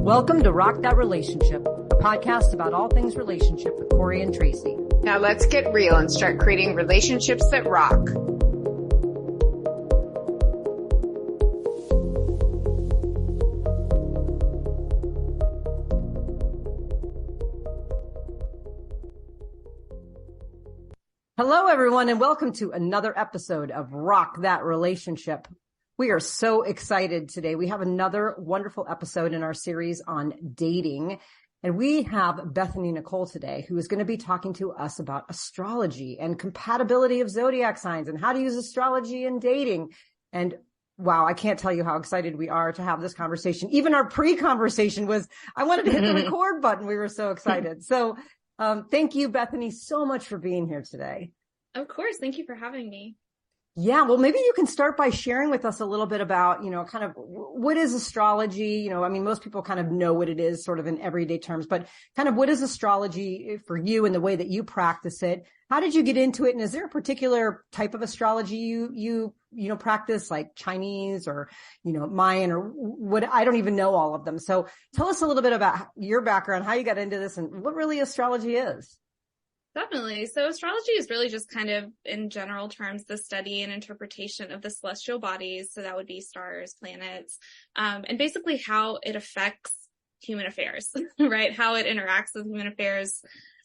Welcome to Rock That Relationship, a podcast about all things relationship with Corey and Tracy. Now let's get real and start creating relationships that rock. Hello, everyone, and welcome to another episode of Rock That Relationship. We are so excited today. We have another wonderful episode in our series on dating. And we have Bethany Nicole today, who is going to be talking to us about astrology and compatibility of zodiac signs and how to use astrology in dating. And wow, I can't tell you how excited we are to have this conversation. Even our pre-conversation was, I wanted to hit the record button. We were so excited. So thank you, Bethany, so much for being here today. Of course. Thank you for having me. Yeah, well, maybe you can start by sharing with us a little bit about, kind of what is astrology? Most people kind of know what it is sort of in everyday terms, but kind of what is astrology for you and the way that you practice it? How did you get into it? And is there a particular type of astrology you practice, like Chinese or, Mayan or what? I don't even know all of them. So tell us a little bit about your background, how you got into this and what really astrology is. Definitely. So astrology is really just kind of, in general terms, the study and interpretation of the celestial bodies. So that would be stars, planets, and basically how it affects human affairs, right? How it interacts with human affairs.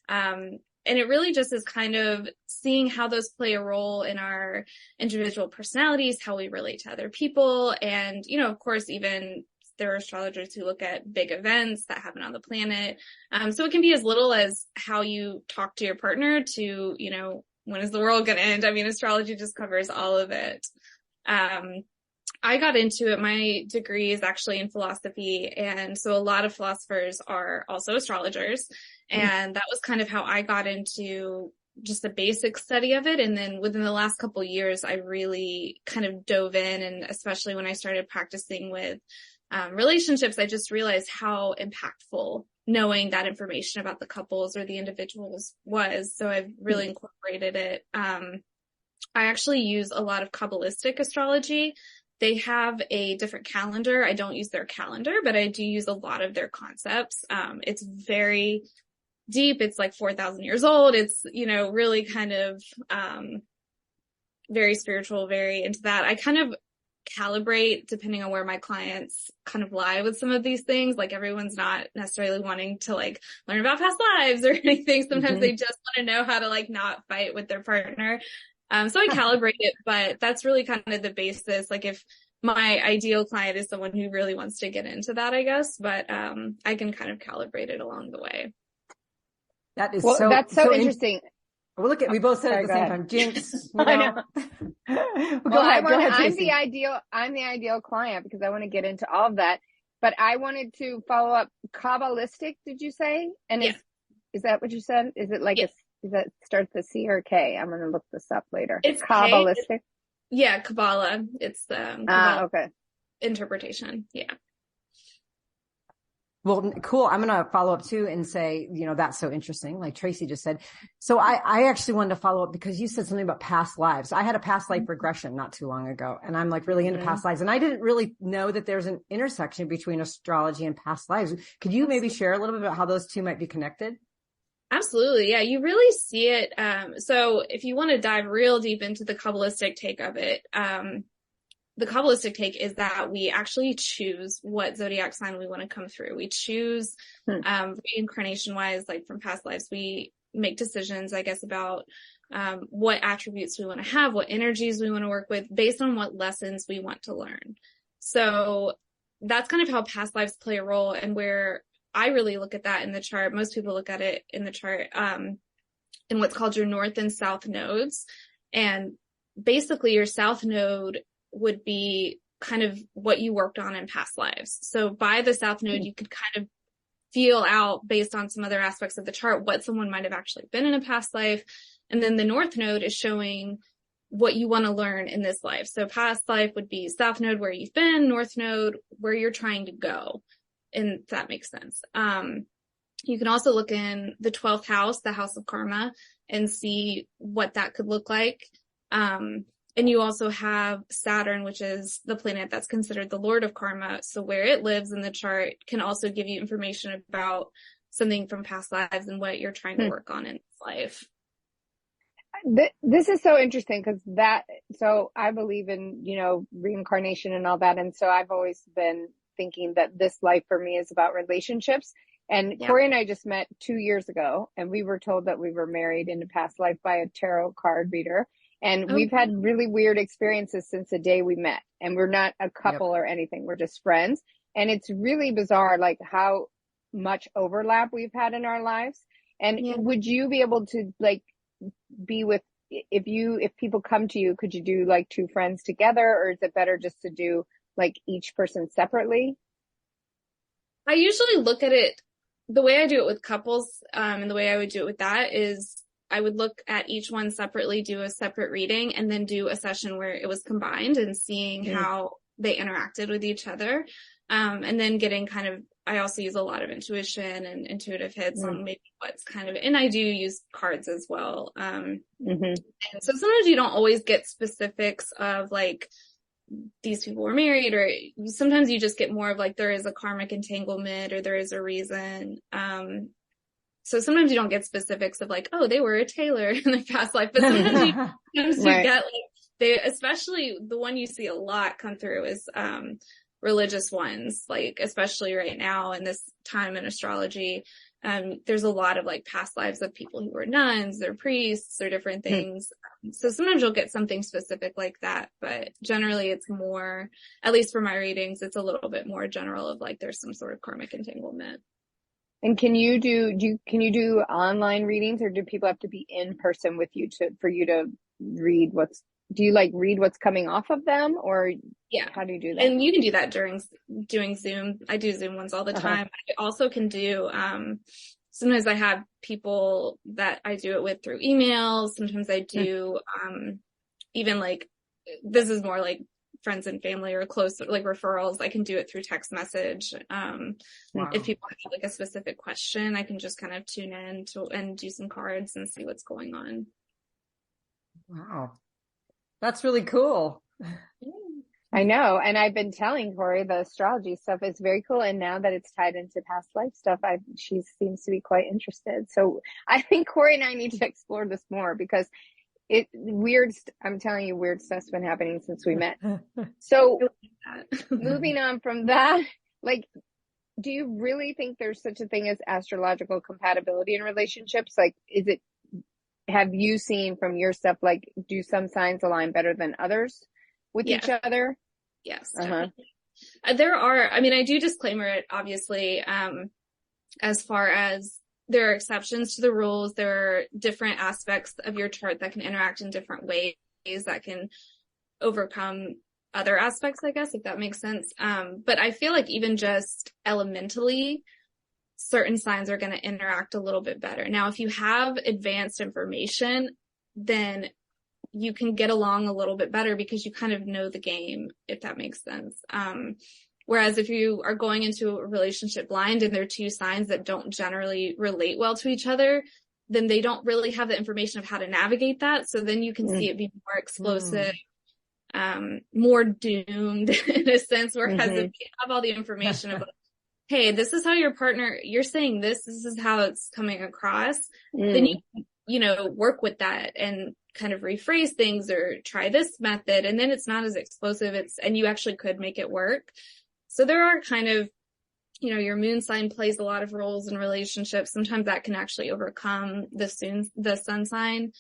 And it really just is kind of seeing how those play a role in our individual personalities, how we relate to other people. And, of course, even there are astrologers who look at big events that happen on the planet. So it can be as little as how you talk to your partner to, when is the world going to end? Astrology just covers all of it. I got into it. My degree is actually in philosophy. And so a lot of philosophers are also astrologers. And that was kind of how I got into just the basic study of it. And then within the last couple of years, I really kind of dove in. And especially when I started practicing with relationships, I just realized how impactful knowing that information about the couples or the individuals was. So I've really incorporated it. I actually use a lot of Kabbalistic astrology. They have a different calendar. I don't use their calendar, but I do use a lot of their concepts. It's very deep. It's like 4,000 years old. It's, really kind of very spiritual, very into that. I kind of calibrate depending on where my clients kind of lie with some of these things. Like everyone's not necessarily wanting to learn about past lives or anything. Sometimes they just want to know how to not fight with their partner. So I calibrate it, but that's really kind of the basis. If my ideal client is someone who really wants to get into that, I guess, but I can kind of calibrate it along the way. That is that's so interesting. Well, we both said it at the same time. Jinx. I know. Go ahead, I'm the ideal client because I want to get into all of that. But I wanted to follow up. Kabbalistic, did you say? And yeah. Is that what you said? Is it is that starts with C or K? I'm going to look this up later. It's Kabbalistic. Yeah, Kabbalah. It's the okay. Interpretation. Yeah. Well, cool. I'm going to follow up too and say, that's so interesting. Like Tracy just said. So I actually wanted to follow up because you said something about past lives. I had a past life regression not too long ago, and I'm really into past lives. And I didn't really know that there's an intersection between astrology and past lives. Could you maybe share a little bit about how those two might be connected? Absolutely. Yeah. You really see it. So if you want to dive real deep into the Kabbalistic take of it, the Kabbalistic take is that we actually choose what zodiac sign we want to come through. We choose, reincarnation wise, from past lives, we make decisions, I guess, about, what attributes we want to have, what energies we want to work with based on what lessons we want to learn. So that's kind of how past lives play a role, and where I really look at that in the chart. Most people look at it in the chart, in what's called your north and south nodes. And basically your south node would be kind of what you worked on in past lives. So by the south node, you could kind of feel out based on some other aspects of the chart what someone might have actually been in a past life. And then the north node is showing what you want to learn in this life. So past life would be south node where you've been, north node where you're trying to go. And that makes sense. You can also look in the 12th house, the house of karma, and see what that could look like. And you also have Saturn, which is the planet that's considered the Lord of Karma. So where it lives in the chart can also give you information about something from past lives and what you're trying to work on in this life. This is so interesting because so I believe in, reincarnation and all that. And so I've always been thinking that this life for me is about relationships. And Corey and I just met 2 years ago, and we were told that we were married in a past life by a tarot card reader. And we've had really weird experiences since the day we met, and we're not a couple or anything. We're just friends. And it's really bizarre, like how much overlap we've had in our lives. And would you be able to be with, if people come to you, could you do like two friends together, or is it better just to do like each person separately? I usually look at it, the way I do it with couples, and the way I would do it with that is I would look at each one separately, do a separate reading, and then do a session where it was combined and seeing how they interacted with each other. And then getting I also use a lot of intuition and intuitive hits on maybe what's and I do use cards as well. And so sometimes you don't always get specifics of like, these people were married, or sometimes you just get more of like, there is a karmic entanglement or there is a reason. So sometimes you don't get specifics of like, oh, they were a tailor in their past life, but sometimes you get like, especially the one you see a lot come through is, religious ones, like especially right now in this time in astrology, there's a lot of like past lives of people who were nuns or priests or different things. So sometimes you'll get something specific like that, but generally it's more, at least for my readings, it's a little bit more general of like there's some sort of karmic entanglement. And can you do online readings, or do people have to be in person with you for you to read do you like read what's coming off of them, or how do you do that? And you can do that during doing Zoom. I do Zoom ones all the time. I also can do, sometimes I have people that I do it with through emails. Sometimes I do, even like, this is more like friends and family or close, like referrals. I can do it through text message. If people have like a specific question, I can just kind of tune in and do some cards and see what's going on. Wow. That's really cool. I know. And I've been telling Corey the astrology stuff is very cool. And now that it's tied into past life stuff, she seems to be quite interested. So I think Corey and I need to explore this more, because I'm telling you, weird stuff's been happening since we met. So moving on from that, like, do you really think there's such a thing as astrological compatibility in relationships? Like, have you seen from your stuff, like, do some signs align better than others with each other? Yes. There are, I do disclaimer it, obviously, as far as there are exceptions to the rules. There are different aspects of your chart that can interact in different ways that can overcome other aspects, I guess, if that makes sense. But I feel like even just elementally, certain signs are going to interact a little bit better. Now, if you have advanced information, then you can get along a little bit better because you kind of know the game, if that makes sense. Whereas if you are going into a relationship blind and there are two signs that don't generally relate well to each other, then they don't really have the information of how to navigate that. So then you can see it be more explosive, more doomed in a sense. Whereas if you have all the information about, hey, this is how your partner, you're saying this is how it's coming across, then you work with that and kind of rephrase things or try this method. And then it's not as explosive. And you actually could make it work. So there are kind of, your moon sign plays a lot of roles in relationships. Sometimes that can actually overcome the sun sign.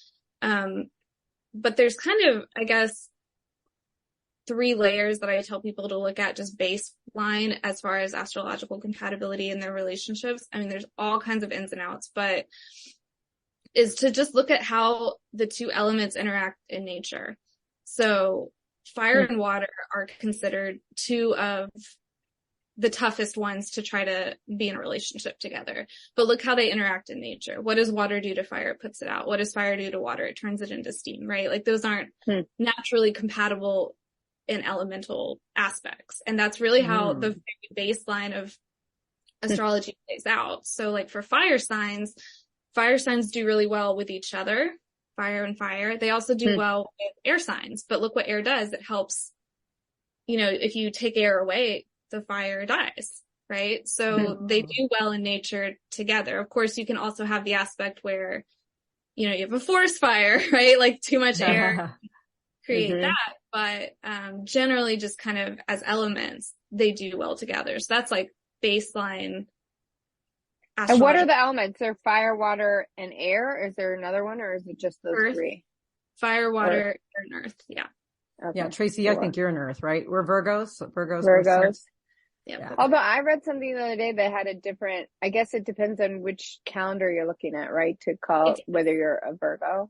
But there's kind of, I guess, 3 layers that I tell people to look at, just baseline as far as astrological compatibility in their relationships. There's all kinds of ins and outs, but is to just look at how the 2 elements interact in nature. So fire and water are considered 2 of the toughest ones to try to be in a relationship together. But look how they interact in nature. What does water do to fire? It puts it out. What does fire do to water? It turns it into steam, right? Like those aren't naturally compatible in elemental aspects. And that's really how the baseline of astrology plays out. So like for fire signs do really well with each other. fire and fire. They also do well with air signs, but look what air does. It helps, if you take air away, the fire dies, right? So they do well in nature together. Of course, you can also have the aspect where, you have a forest fire, right? Like too much air create that. But generally just kind of as elements, they do well together. So that's like baseline astrology. And what are the elements? They're fire, water, and air? Is there another one, or is it just those Earth, three? Fire, water, air, and earth. Yeah. Okay. Yeah, Tracy, cool. I think you're an earth, right? We're Virgos. So Virgos. Yeah. Although I read something the other day that had a different, I guess it depends on which calendar you're looking at, right? To call whether you're a Virgo.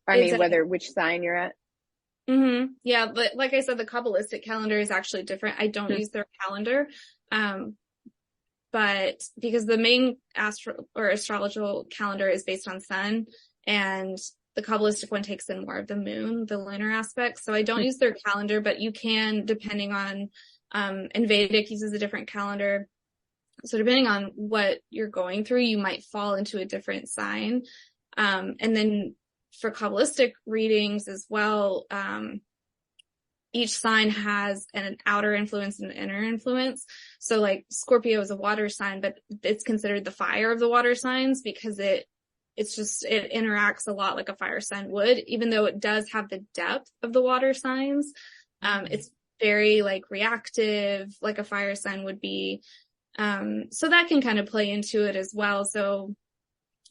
Which sign you're at. Yeah, but like I said, the Kabbalistic calendar is actually different. I don't use their calendar. But because the main astrological calendar is based on sun, and the Kabbalistic one takes in more of the moon, the lunar aspect. So I don't use their calendar, but you can, depending on, and Vedic uses a different calendar. So depending on what you're going through, you might fall into a different sign. And then for Kabbalistic readings as well, each sign has an outer influence and an inner influence. So like Scorpio is a water sign, but it's considered the fire of the water signs because it interacts a lot like a fire sign would, even though it does have the depth of the water signs. It's very like reactive, like a fire sign would be. So that can kind of play into it as well. So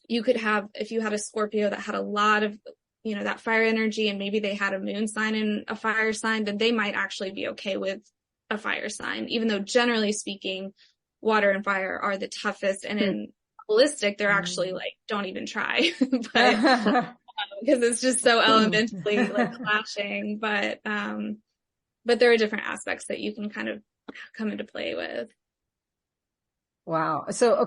you could have, if you had a Scorpio that had a lot of, that fire energy, and maybe they had a moon sign and a fire sign, then they might actually be okay with a fire sign, even though generally speaking, water and fire are the toughest. And in Kabbalistic, they're actually like, don't even try, but because it's just so elementally like clashing. But there are different aspects that you can kind of come into play with. Wow. So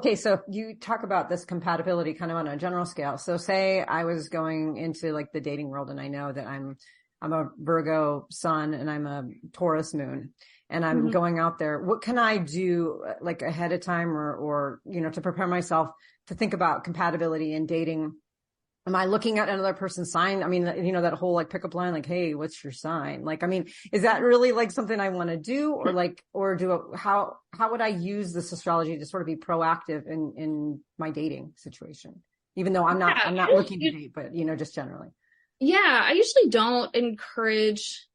you talk about this compatibility kind of on a general scale. So say I was going into like the dating world, and I know that I'm a Virgo sun and I'm a Taurus moon, and I'm going out there. What can I do like ahead of time or to prepare myself to think about compatibility in dating? Am I looking at another person's sign? I mean, that whole like pickup line, like, hey, what's your sign? Like, I mean, is that really like something I want to do, how would I use this astrology to sort of be proactive in my dating situation? Even though I'm not looking to date, but just generally. Yeah, I usually don't encourage,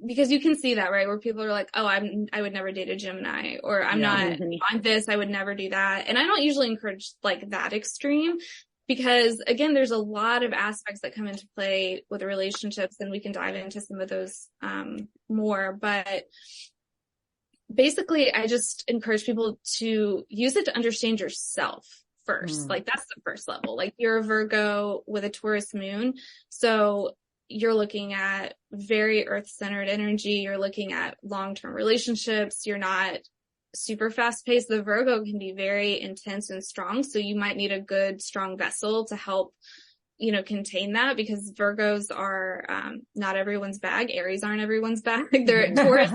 because you can see that, right? Where people are like, oh, I would never date a Gemini, or I'm this, I would never do that. And I don't usually encourage like that extreme. Because again, there's a lot of aspects that come into play with relationships, and we can dive into some of those more. But basically, I just encourage people to use it to understand yourself first. Like that's the first level. Like you're a Virgo with a Taurus moon. So you're looking at very earth-centered energy. You're looking at long-term relationships. You're not super fast paced. The Virgo can be very intense and strong. So you might need a good, strong vessel to help, contain that, because Virgos are, not everyone's bag. Aries aren't everyone's bag. They're Taurus,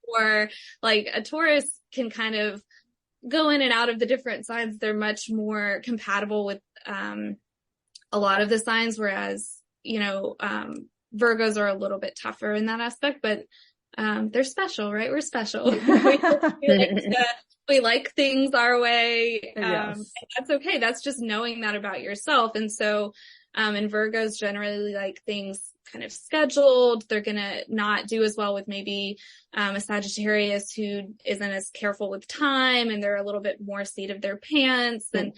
or like a Taurus can kind of go in and out of the different signs. They're much more compatible with, a lot of the signs, whereas, Virgos are a little bit tougher in that aspect, but they're special, right? We're special. we like things our way. Yes. And that's okay. That's just knowing that about yourself. And so, and Virgos generally like things kind of scheduled. They're going to not do as well with maybe, a Sagittarius who isn't as careful with time, and they're a little bit more seat of their pants. And,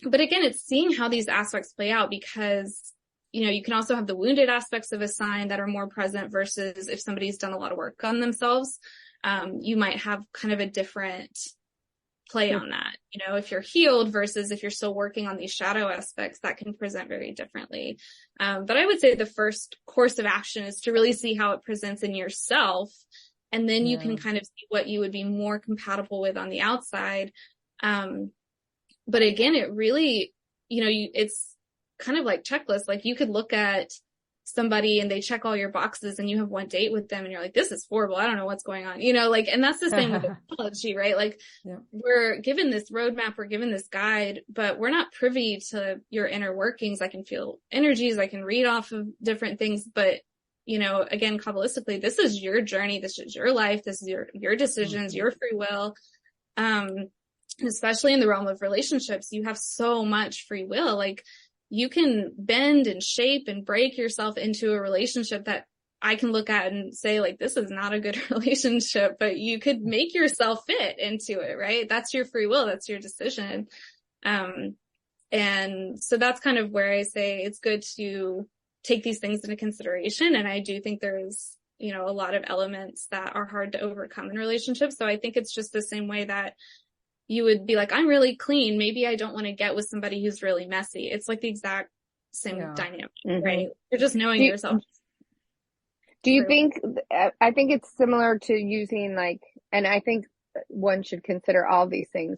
but again, it's seeing how these aspects play out, because you can also have the wounded aspects of a sign that are more present versus if somebody's done a lot of work on themselves, you might have kind of a different play on that. If you're healed versus if you're still working on these shadow aspects, that can present very differently. But I would say the first course of action is to really see how it presents in yourself. And then you can kind of see what you would be more compatible with on the outside. But again, it really, it's kind of like checklist. Like you could look at somebody and they check all your boxes and you have one date with them and you're like, this is horrible. I don't know what's going on. You know, like, and that's the same with astrology, right? Like we're given this roadmap, we're given this guide, but we're not privy to your inner workings. I can feel energies. I can read off of different things, but you know, again, Kabbalistically, this is your journey. This is your life. This is your decisions, your free will. Especially in the realm of relationships, you have so much free will. Like you can bend and shape and break yourself into a relationship that I can look at and say, like, this is not a good relationship, but you could make yourself fit into it, right? That's your free will. That's your decision. And so that's kind of where I say it's good to take these things into consideration. And I do think there's, you know, a lot of elements that are hard to overcome in relationships. So I think it's just the same way that you would be like, I'm really clean. Maybe I don't want to get with somebody who's really messy. It's like the exact same dynamic, right? You're just knowing yourself. Do you think, I think it's similar to using like, and I think one should consider all these things,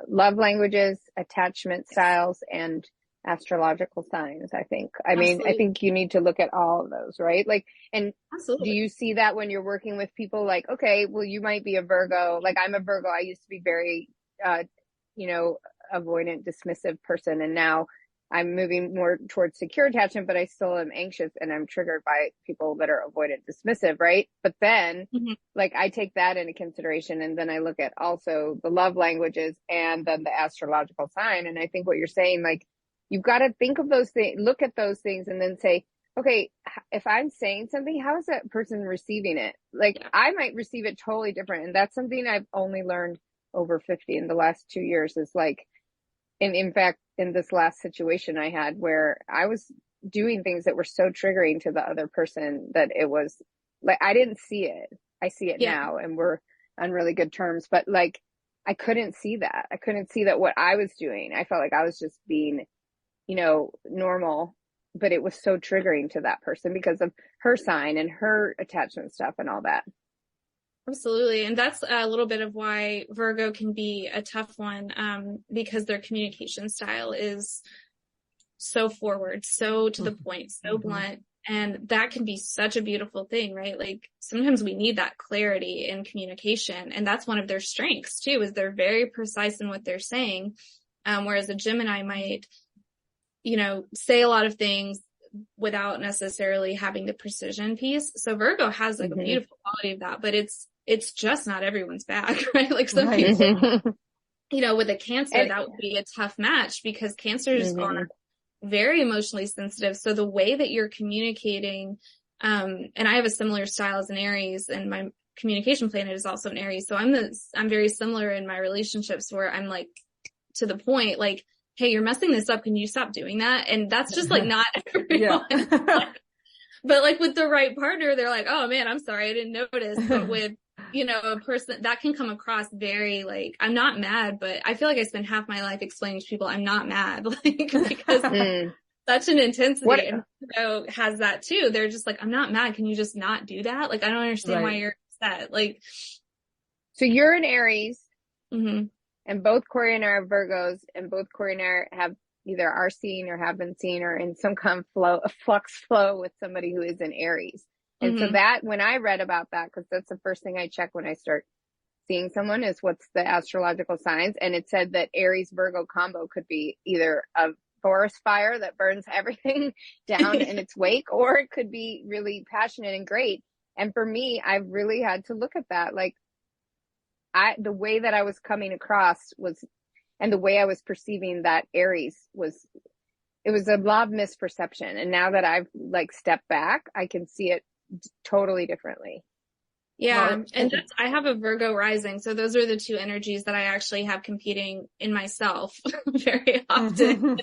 love languages, attachment styles, and astrological signs, I think. I mean, I think you need to look at all of those, right? Like, and do you see that when you're working with people like, okay, well, you might be a Virgo. Like I'm a Virgo. I used to be very, you know, avoidant, dismissive person. And now I'm moving more towards secure attachment, but I still am anxious and I'm triggered by people that are avoidant, dismissive, right? But then like I take that into consideration and then I look at also the love languages and then the astrological sign. And I think what you're saying, like, you've got to think of those things, look at those things and then say, okay, if I'm saying something, how is that person receiving it? Like I might receive it totally different. And that's something I've only learned over 50 in the last 2 years is like, and in fact, in this last situation I had where I was doing things that were so triggering to the other person that it was like, I didn't see it. I see it now and we're on really good terms, but like, I couldn't see that. I couldn't see that what I was doing. I felt like I was just being, you know, normal, but it was so triggering to that person because of her sign and her attachment stuff and all that. Absolutely. And that's a little bit of why Virgo can be a tough one, because their communication style is so forward, so to the point, so blunt. And that can be such a beautiful thing, right? Like sometimes we need that clarity in communication. And that's one of their strengths too, is they're very precise in what they're saying. Whereas a Gemini might, you know, say a lot of things without necessarily having the precision piece. So Virgo has like a beautiful quality of that, but it's just not everyone's bag, right? Like some people, you know, with a Cancer, that would be a tough match because Cancers are very emotionally sensitive. So the way that you're communicating, and I have a similar style as an Aries and my communication planet is also an Aries. So I'm very similar in my relationships where I'm like to the point, like, hey, you're messing this up. Can you stop doing that? And that's just like not everyone. But like with the right partner, they're like, oh man, I'm sorry, I didn't notice. But with, you know, a person that can come across very like, I'm not mad, but I feel like I spend half my life explaining to people I'm not mad, like because such an intensity. And Virgo has that too. They're just like, I'm not mad. Can you just not do that? Like, I don't understand why you're upset. Like, so you're an Aries. And both Corey and I are Virgos, and both Corey and I have either are seen or have been seen or in some kind of flux flow with somebody who is an Aries. And so that, when I read about that, because that's the first thing I check when I start seeing someone is what's the astrological signs. And it said that Aries Virgo combo could be either a forest fire that burns everything down in its wake, or it could be really passionate and great. And for me, I've really had to look at that. Like, the way that I was coming across was, and the way I was perceiving that Aries was, it was a lot of misperception. And now that I've like stepped back, I can see it totally differently. Yeah. And I have a Virgo rising. So those are the two energies that I actually have competing in myself very often.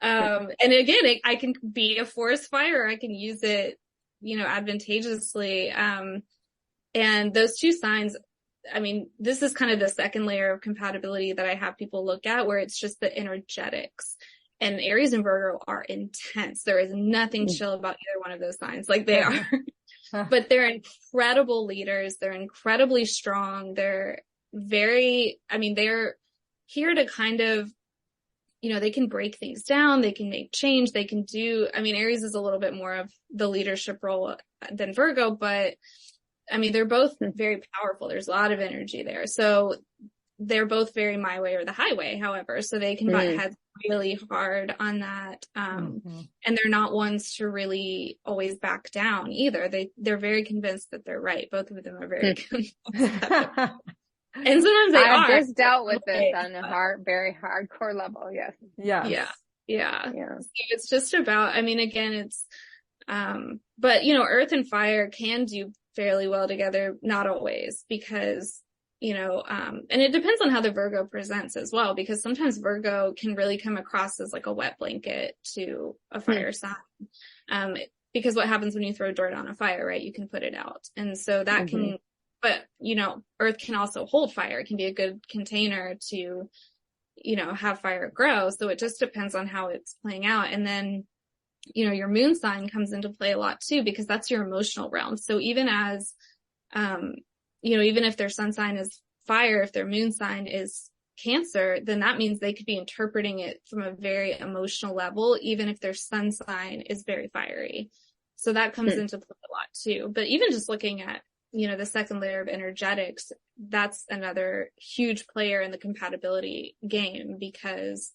And again, I can be a forest fire. I can use it, you know, advantageously. And those two signs, I mean, this is kind of the second layer of compatibility that I have people look at, where it's just the energetics. And Aries and Virgo are intense. There is nothing chill about either one of those signs. Like they are, but they're incredible leaders. They're incredibly strong. They're very, I mean, they're here to kind of they can break things down, they can make change, they can Aries is a little bit more of the leadership role than Virgo, but they're both very powerful. There's a lot of energy there. So they're both very my way or the highway, however, so they can butt heads really hard on that. And they're not ones to really always back down either. They're very convinced that they're right. Both of them are very convinced. And sometimes I've just dealt with this on a very hardcore level. Yes. Yeah. So it's just about, again, it's, but earth and fire can do fairly well together. Not always, because, and it depends on how the Virgo presents as well, because sometimes Virgo can really come across as like a wet blanket to a fire sign. Because what happens when you throw dirt on a fire, right? You can put it out. And so that can, but, earth can also hold fire. It can be a good container to, have fire grow. So it just depends on how it's playing out. And then, your moon sign comes into play a lot too, because that's your emotional realm. So even as, even if their sun sign is fire, if their moon sign is Cancer, then that means they could be interpreting it from a very emotional level, even if their sun sign is very fiery. So that comes into play a lot too. But even just looking at, the second layer of energetics, that's another huge player in the compatibility game, because,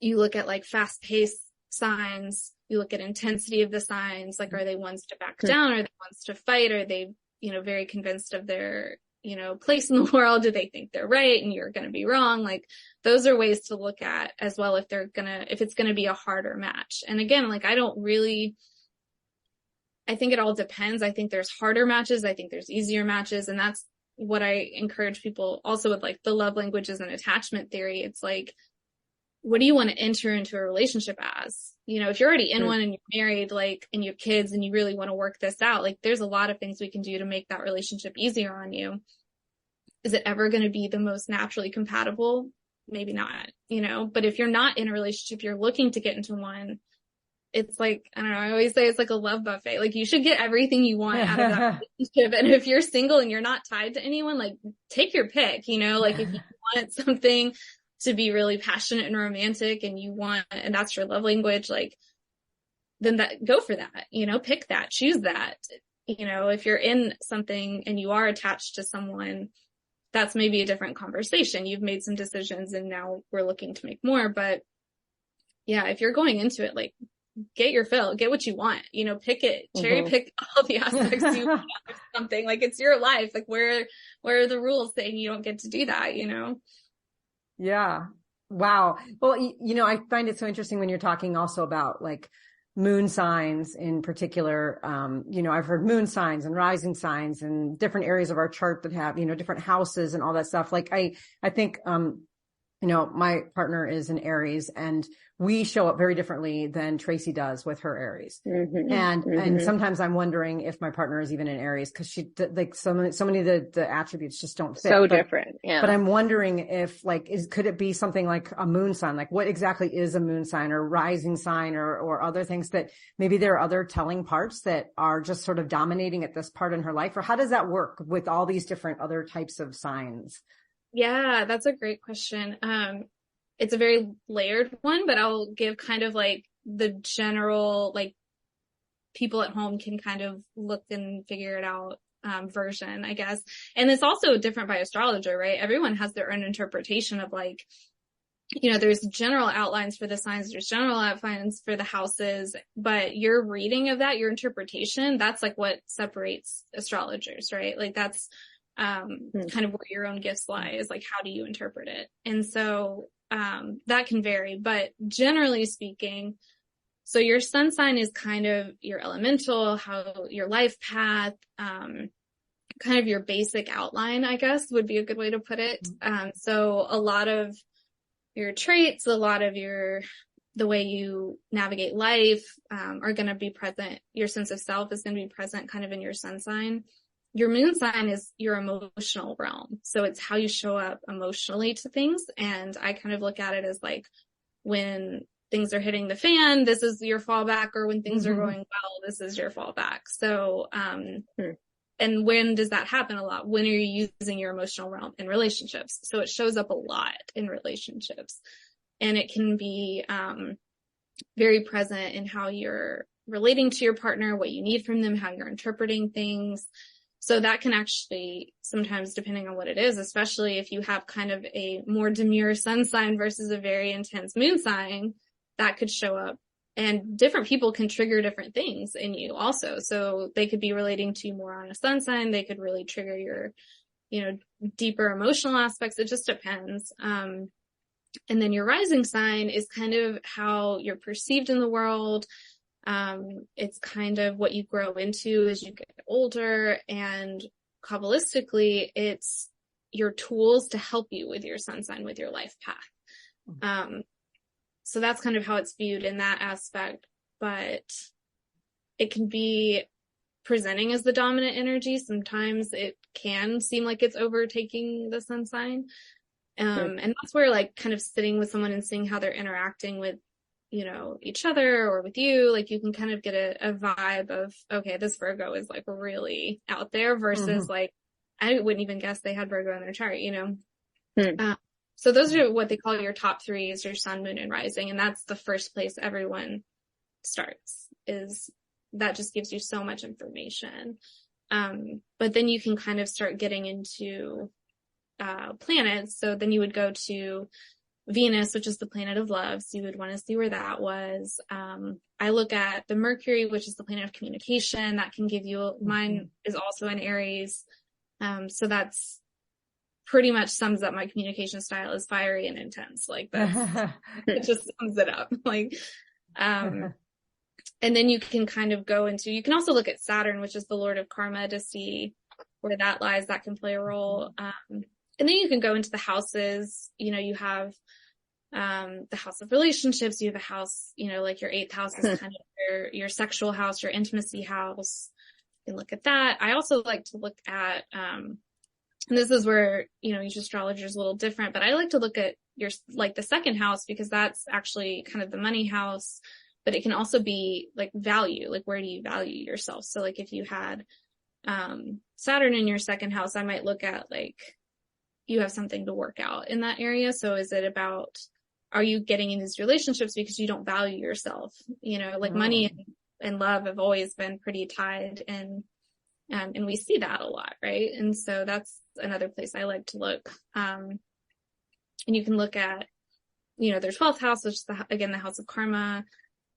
you look at like fast paced signs, you look at intensity of the signs, like, are they ones to back down? Are they ones to fight? Are they, very convinced of their, place in the world? Do they think they're right and you're going to be wrong? Like, those are ways to look at as well, if it's going to be a harder match. And again, like, I think it all depends. I think there's harder matches. I think there's easier matches. And that's what I encourage people also with like the love languages and attachment theory. It's like, what do you want to enter into a relationship as? If you're already in one and you're married, like, and you have kids and you really want to work this out, like, there's a lot of things we can do to make that relationship easier on you. Is it ever going to be the most naturally compatible? Maybe not, but if you're not in a relationship, you're looking to get into one, it's like, I don't know, I always say it's like a love buffet. Like, you should get everything you want out of that relationship. And if you're single and you're not tied to anyone, like, take your pick, like, if you want something to be really passionate and romantic and that's your love language, like, then go for that, pick that, choose that. If you're in something and you are attached to someone, that's maybe a different conversation. You've made some decisions and now we're looking to make more. But yeah, if you're going into it, like, get your fill, get what you want, pick it, cherry pick all the aspects you want of something. Like, it's your life. Like, where are the rules saying you don't get to do that, Yeah. Wow. Well, I find it so interesting when you're talking also about like moon signs in particular. I've heard moon signs and rising signs and different areas of our chart that have, different houses and all that stuff. Like, I think, my partner is an Aries and we show up very differently than Tracy does with her Aries. And sometimes I'm wondering if my partner is even an Aries, because she, like, so many of the attributes just don't fit. So different. Yeah. But I'm wondering if, like, could it be something like a moon sign? Like, what exactly is a moon sign or rising sign or other things that maybe there are other telling parts that are just sort of dominating at this part in her life? Or how does that work with all these different other types of signs? Yeah, that's a great question. It's a very layered one, but I'll give kind of like the general, like, people at home can kind of look and figure it out, version, I guess. And it's also different by astrologer, right? Everyone has their own interpretation of, like, there's general outlines for the signs, there's general outlines for the houses, but your reading of that, your interpretation, that's like what separates astrologers, right? Like, that's kind of where your own gifts lie, is like, how do you interpret it? And so that can vary, but generally speaking, so your sun sign is kind of your elemental, how your life path, kind of your basic outline, I guess would be a good way to put it. So a lot of your traits, a lot of the way you navigate life, are going to be present. Your sense of self is going to be present kind of in your sun sign. Your moon sign is your emotional realm. So it's how you show up emotionally to things. And I kind of look at it as like, when things are hitting the fan, this is your fallback, or when things are going well, this is your fallback. So, and when does that happen? A lot. When are you using your emotional realm in relationships? So it shows up a lot in relationships. and it can be very present in how you're relating to your partner, what you need from them, how you're interpreting things. So that can actually sometimes, depending on what it is, especially if you have kind of a more demure sun sign versus a very intense moon sign, that could show up. And different people can trigger different things in you also. So they could be relating to you more on a sun sign. They could really trigger your, deeper emotional aspects. It just depends. And then your rising sign is kind of how you're perceived in the world. It's kind of what you grow into as you get older, and Kabbalistically, it's your tools to help you with your sun sign, with your life path. So that's kind of how it's viewed in that aspect, but it can be presenting as the dominant energy. Sometimes it can seem like it's overtaking the sun sign. And that's where like kind of sitting with someone and seeing how they're interacting with, each other or with you, like you can kind of get a vibe of, okay, this Virgo is like really out there versus like, I wouldn't even guess they had Virgo in their chart, So those are what they call your top three, is your sun, moon, and rising. And that's the first place everyone starts, is that just gives you so much information. But then you can kind of start getting into planets. So then you would go to Venus, which is the planet of love. So you would want to see where that was. I look at the Mercury, which is the planet of communication. That can give you, mine is also in Aries. So that's pretty much sums up my communication style, is fiery and intense. Like that's, it just sums it up. Like, and then you can kind of go into, you can also look at Saturn, which is the Lord of Karma, to see where that lies. That can play a role. And then you can go into the houses. You have the house of relationships. You have a house, like your 8th house is kind of your sexual house, your intimacy house. You can look at that. I also like to look at, and this is where, each astrologer is a little different, but I like to look at your, like the 2nd house, because that's actually kind of the money house, but it can also be like value, like where do you value yourself? So like if you had, Saturn in your 2nd house, I might look at like, you have something to work out in that area. So is it about, are you getting in these relationships because you don't value yourself? Like money and love have always been pretty tied, and we see that a lot, right? And so that's another place I like to look. And you can look at, there's 12th house, which is again, the house of karma.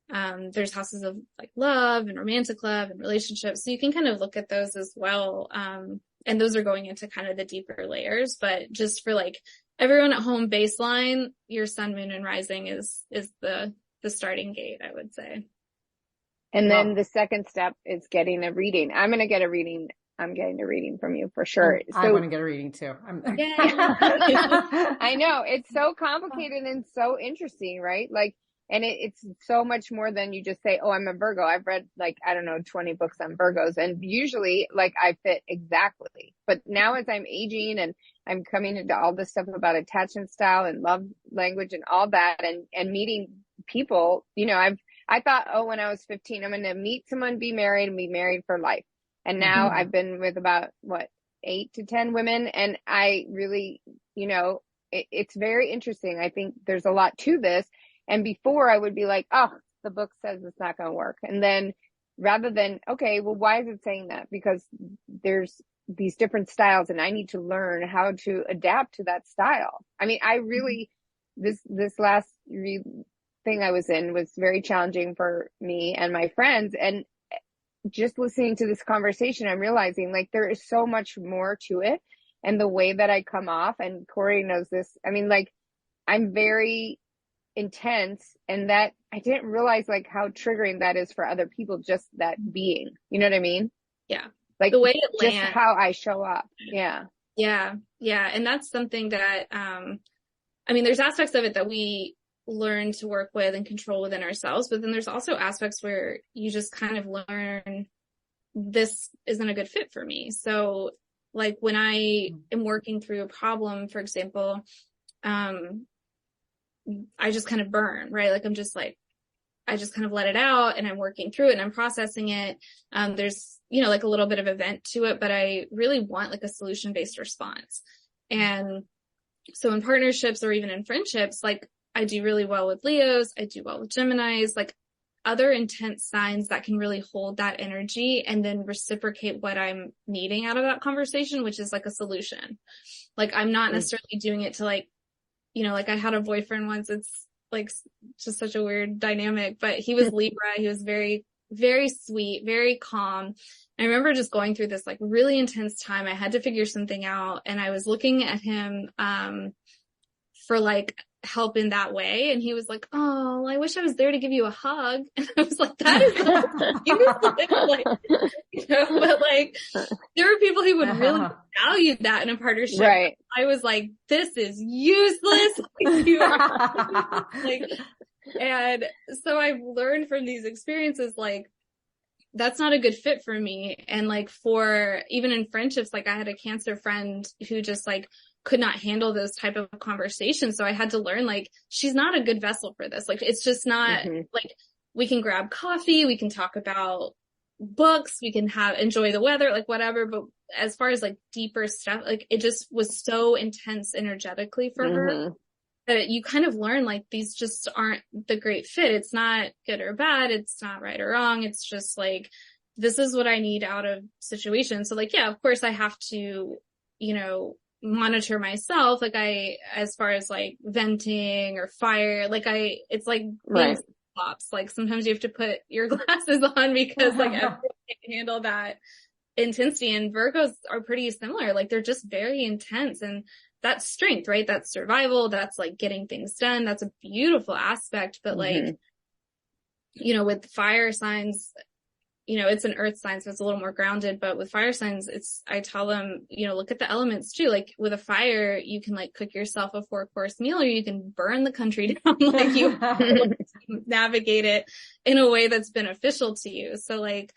There's houses of like love and romantic love and relationships. So you can kind of look at those as well. And those are going into kind of the deeper layers, but just for like everyone at home baseline, your sun, moon, and rising is the starting gate, I would say. And then the second step is getting a reading. I'm going to get a reading. I'm getting a reading from you for sure. I want to get a reading too. I know, it's so complicated and so interesting, right? Like, and it's so much more than you just say, oh, I'm a Virgo. I've read 20 books on Virgos, and usually I fit exactly. But now as I'm aging and I'm coming into all this stuff about attachment style and love language and all that, and meeting people, I thought, when I was 15, I'm going to meet someone, be married, and be married for life. And now I've been with about 8 to 10 women. And I really, it's very interesting. I think there's a lot to this. And before I would be like, oh, the book says it's not going to work. And then rather than, okay, well, why is it saying that? Because there's these different styles and I need to learn how to adapt to that style. I mean, I really, this last thing I was in was very challenging for me and my friends. And just listening to this conversation, I'm realizing there is so much more to it. And the way that I come off, and Corey knows this, I mean, I'm very intense, and that I didn't realize how triggering that is for other people, just that being, you know what I mean? Yeah. The way it just lands. how I show up. Yeah. Yeah. Yeah. And that's something that, there's aspects of it that we learn to work with and control within ourselves, but then there's also aspects where you just kind of learn this isn't a good fit for me. So when I am working through a problem, for example, I just kind of burn, right? I just kind of let it out and I'm working through it and I'm processing it. There's, a little bit of event to it, but I really want a solution-based response. And so in partnerships or even in friendships, I do really well with Leos. I do well with Geminis, like other intense signs that can really hold that energy and then reciprocate what I'm needing out of that conversation, which is like a solution. Like I'm not necessarily doing it to like, you know, like I had a boyfriend once. It's like just such a weird dynamic, but he was Libra. He was very, very sweet, very calm. I remember just going through this like really intense time. I had to figure something out, and I was looking at him, for like help in that way. And he was like, "Oh, I wish I was there to give you a hug." And I was like, that is like, you know, but like there are people who would really value that in a partnership. Right. I was like, this is useless. You are like, and so I've learned from these experiences, like, that's not a good fit for me. And like for even in friendships, like I had a Cancer friend who just like could not handle those type of conversations. So I had to learn, like, she's not a good vessel for this. Like, it's just not like we can grab coffee, we can talk about books, we can enjoy the weather, like whatever. But as far as like deeper stuff, like it just was so intense energetically for her that you kind of learn like these just aren't the great fit. It's not good or bad. It's not right or wrong. It's just like, this is what I need out of situations. So like, yeah, of course I have to, you know, monitor myself. Like as far as like venting or fire, like it's like flops. Like sometimes you have to put your glasses on because like everyone can handle that intensity. And Virgos are pretty similar. Like they're just very intense, and that's strength, right? That's survival. That's like getting things done. That's a beautiful aspect. But like, you know, with fire signs, you know, it's an earth sign, so it's a little more grounded, but with fire signs, I tell them, you know, look at the elements too. Like with a fire, you can like cook yourself a 4-course meal, or you can burn the country down. Like you have to navigate it in a way that's beneficial to you. So like,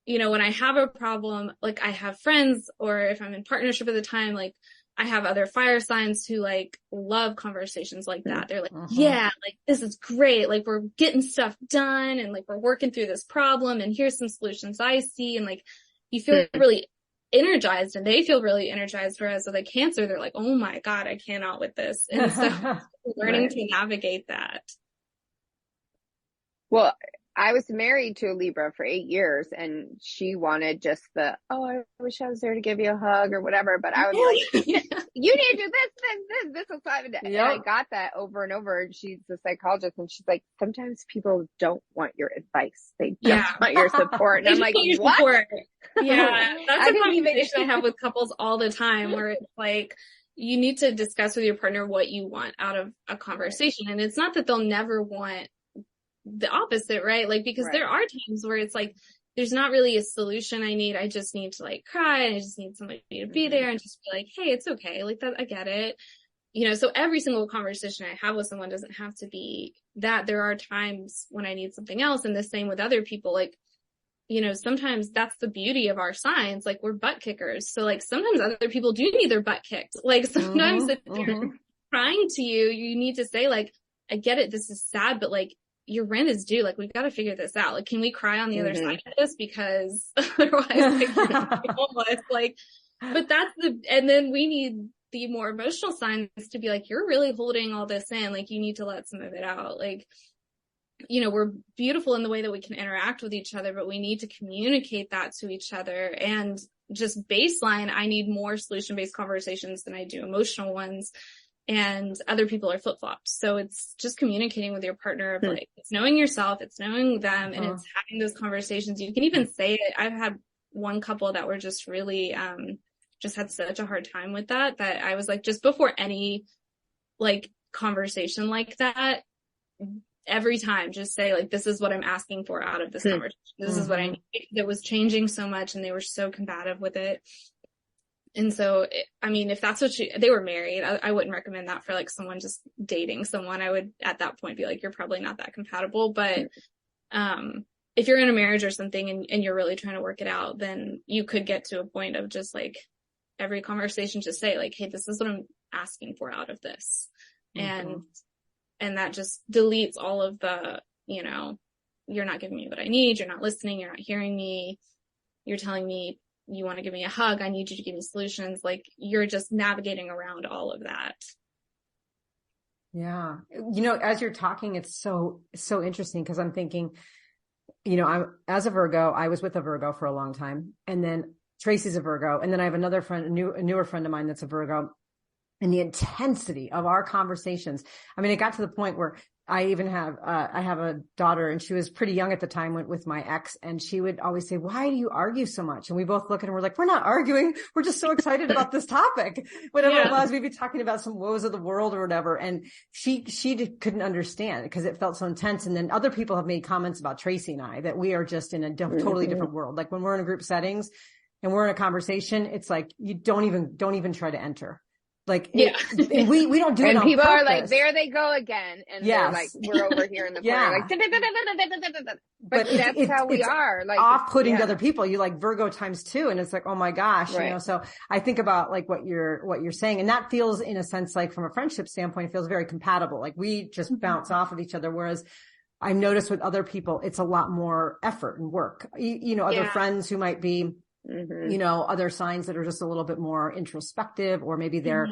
you know, when I have a problem, like I have friends, or if I'm in partnership at the time, like I have other fire signs who like love conversations like that. They're like, yeah, like this is great. Like we're getting stuff done, and like we're working through this problem, and here's some solutions I see. And like you feel really energized, and they feel really energized. Whereas with like Cancer, they're like, oh my God, I cannot with this. And so learning to navigate that. Well, I was married to a Libra for 8 years, and she wanted just I wish I was there to give you a hug or whatever. But I was like, you need to do this is what I'm doing. And I got that over and over. And she's a psychologist, and she's like, sometimes people don't want your advice. They just want your support. And I'm like, what? Support. Yeah. That's a conversation I have with couples all the time, where it's like, you need to discuss with your partner what you want out of a conversation. And it's not that they'll never want the opposite, right? Like, because there are times where it's like, there's not really a solution I need. I just need to like cry, and I just need somebody to be there and just be like, hey, it's okay. Like that, I get it. You know, so every single conversation I have with someone doesn't have to be that. There are times when I need something else. And the same with other people. Like, you know, sometimes that's the beauty of our signs. Like we're butt kickers. So like sometimes other people do need their butt kicked. Like sometimes if they're crying to you, you need to say like, I get it. This is sad, but like, your rent is due. Like, we've got to figure this out. Like, can we cry on the other side of this? Because otherwise, like, you're gonna be homeless. Like, but and then we need the more emotional signs to be like, you're really holding all this in. Like, you need to let some of it out. Like, you know, we're beautiful in the way that we can interact with each other, but we need to communicate that to each other. And just baseline, I need more solution-based conversations than I do emotional ones. And other people are flip-flopped. So it's just communicating with your partner of like, it's knowing yourself, it's knowing them, and it's having those conversations. You can even say it. I've had one couple that were just really, just had such a hard time with that I was like, just before any like conversation like that, every time just say like, this is what I'm asking for out of this conversation. This is what I need. It was changing so much, and they were so combative with it. And so, I mean, if that's what they were married, I wouldn't recommend that for like someone just dating someone. I would at that point be like, you're probably not that compatible. But, if you're in a marriage or something and you're really trying to work it out, then you could get to a point of just like every conversation, just say like, hey, this is what I'm asking for out of this. And that just deletes all of the, you know, you're not giving me what I need. You're not listening. You're not hearing me. You're telling me you want to give me a hug. I need you to give me solutions. Like, you're just navigating around all of that. Yeah. You know, as you're talking, it's so interesting because I'm thinking, you know, as a Virgo, I was with a Virgo for a long time, and then Tracy's a Virgo. And then I have another friend, a newer friend of mine that's a Virgo, and the intensity of our conversations. I mean, it got to the point where I even have, I have a daughter, and she was pretty young at the time, went with my ex, and she would always say, why do you argue so much? And we both look at her and we're like, we're not arguing. We're just so excited about this topic. Whatever it was, we'd be talking about some woes of the world or whatever. And she couldn't understand because it felt so intense. And then other people have made comments about Tracy and I that we are just in a totally different world. Like when we're in group settings and we're in a conversation, it's like, you don't even try to enter. Like, we don't do it and on people purpose. Are like, there they go again. And they're like, we're over here in the corner. Like, but that's how we are. Like off-putting to other people. You like Virgo times 2. And it's like, oh my gosh, right. You know, so I think about like what you're saying. And that feels, in a sense, like from a friendship standpoint, it feels very compatible. Like we just bounce off of each other. Whereas I've noticed with other people, it's a lot more effort and work. You know, other friends who might be, you know, other signs that are just a little bit more introspective, or maybe they're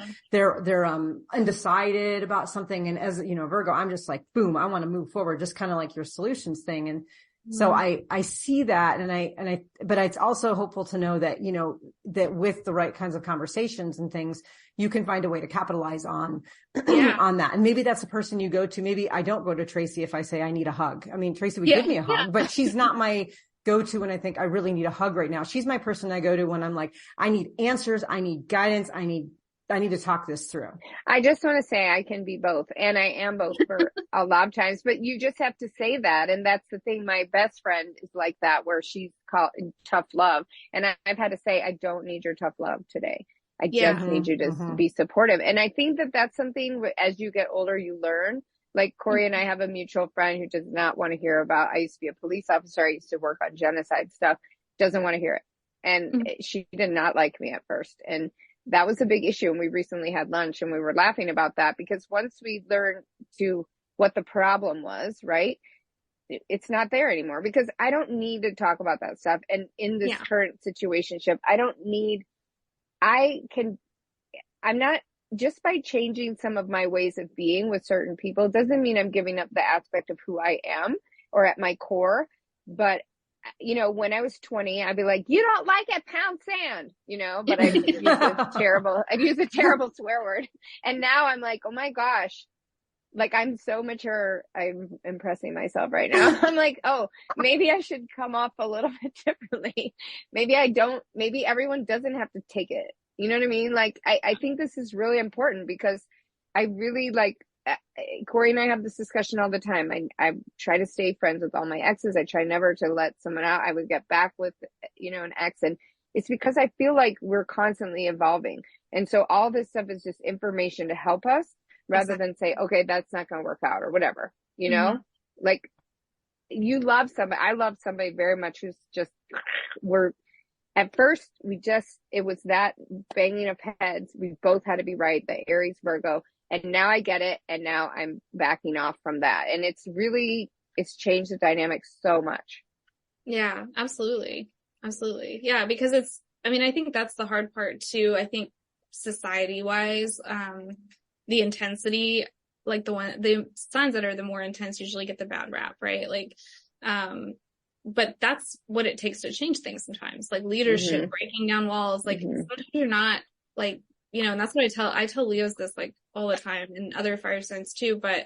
undecided about something. And as, you know, Virgo, I'm just like, boom, I want to move forward, just kind of like your solutions thing. And so I see that. But it's also hopeful to know that, you know, that with the right kinds of conversations and things, you can find a way to capitalize on, on that. And maybe that's the person you go to. Maybe I don't go to Tracy if I say I need a hug. I mean, Tracy would give me a hug, but she's not my go-to when I think I really need a hug right now. She's my person I go to when I'm like, I need answers. I need guidance. I need to talk this through. I just want to say I can be both, and I am both for a lot of times, but you just have to say that. And that's the thing. My best friend is like that, where she's called tough love. And I've had to say, I don't need your tough love today. I just need you to be supportive. And I think that that's something, as you get older, you learn. Like Corey and I have a mutual friend who does not want to hear about, I used to be a police officer. I used to work on genocide stuff. Doesn't want to hear it. And she did not like me at first. And that was a big issue. And we recently had lunch and we were laughing about that, because once we learned to what the problem was, right, it's not there anymore, because I don't need to talk about that stuff. And in this current situationship, I'm not, just by changing some of my ways of being with certain people doesn't mean I'm giving up the aspect of who I am or at my core. But, you know, when I was 20, I'd be like, you don't like it, pound sand, you know, but I'd use a terrible swear word. And now I'm like, oh my gosh, like I'm so mature. I'm impressing myself right now. I'm like, oh, maybe I should come off a little bit differently. Maybe everyone doesn't have to take it. You know what I mean? Like, I think this is really important, because I really like, Corey and I have this discussion all the time. I try to stay friends with all my exes. I try never to let someone out. I would get back with, you know, an ex. And it's because I feel like we're constantly evolving. And so all this stuff is just information to help us, rather than say, okay, that's not going to work out or whatever, you know, like you love somebody. I love somebody very much who's just, at first, it was that banging of heads. We both had to be right, the Aries Virgo. And now I get it. And now I'm backing off from that. And it's changed the dynamic so much. Yeah, absolutely. Absolutely. Yeah, because I think that's the hard part too. I think society wise, the intensity, like the signs that are the more intense usually get the bad rap, right? Like, but that's what it takes to change things sometimes, like leadership, breaking down walls. Like sometimes you're not like, you know, and that's what I tell Leos this like all the time, and other fire signs too. But,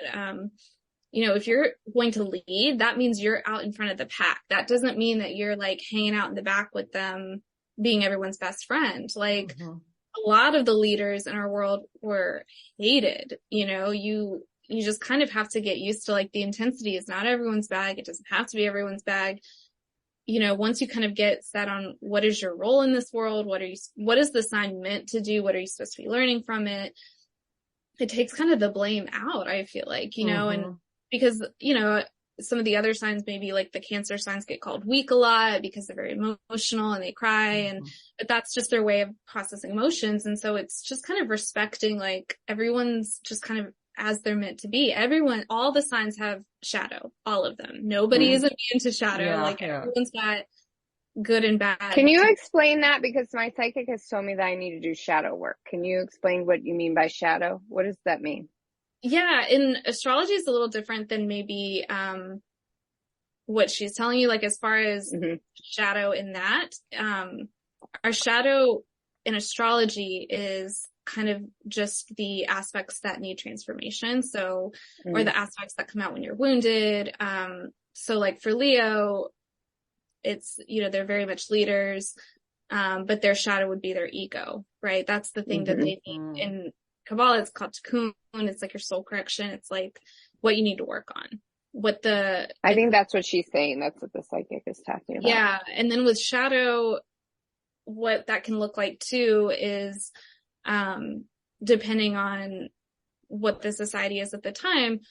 you know, if you're going to lead, that means you're out in front of the pack. That doesn't mean that you're like hanging out in the back with them, being everyone's best friend. Like a lot of the leaders in our world were hated, you know, you just kind of have to get used to like the intensity is not everyone's bag. It doesn't have to be everyone's bag. You know, once you kind of get set on what is your role in this world, what is the sign meant to do? What are you supposed to be learning from it? It takes kind of the blame out, I feel like, you know, and because, you know, some of the other signs, maybe like the Cancer signs get called weak a lot because they're very emotional and they cry, but that's just their way of processing emotions. And so it's just kind of respecting, like everyone's just kind of as they're meant to be. All the signs have shadow, all of them. Nobody is immune to shadow. Everyone's got good and bad. Can you explain that? Because my psychic has told me that I need to do shadow work. Can you explain what you mean by shadow? What does that mean? Yeah. And astrology is a little different than maybe, what she's telling you, like as far as shadow in that, our shadow in astrology is kind of just the aspects that need transformation. So, or the aspects that come out when you're wounded. So like for Leo, it's, they're very much leaders, but their shadow would be their ego, right? That's the thing that they need. In Kabbalah, it's called tikkun. It's like your soul correction. It's like what you need to work on. I think that's what she's saying. That's what the psychic is talking about. Yeah. And then with shadow, what that can look like too is, depending on what the society is at the time.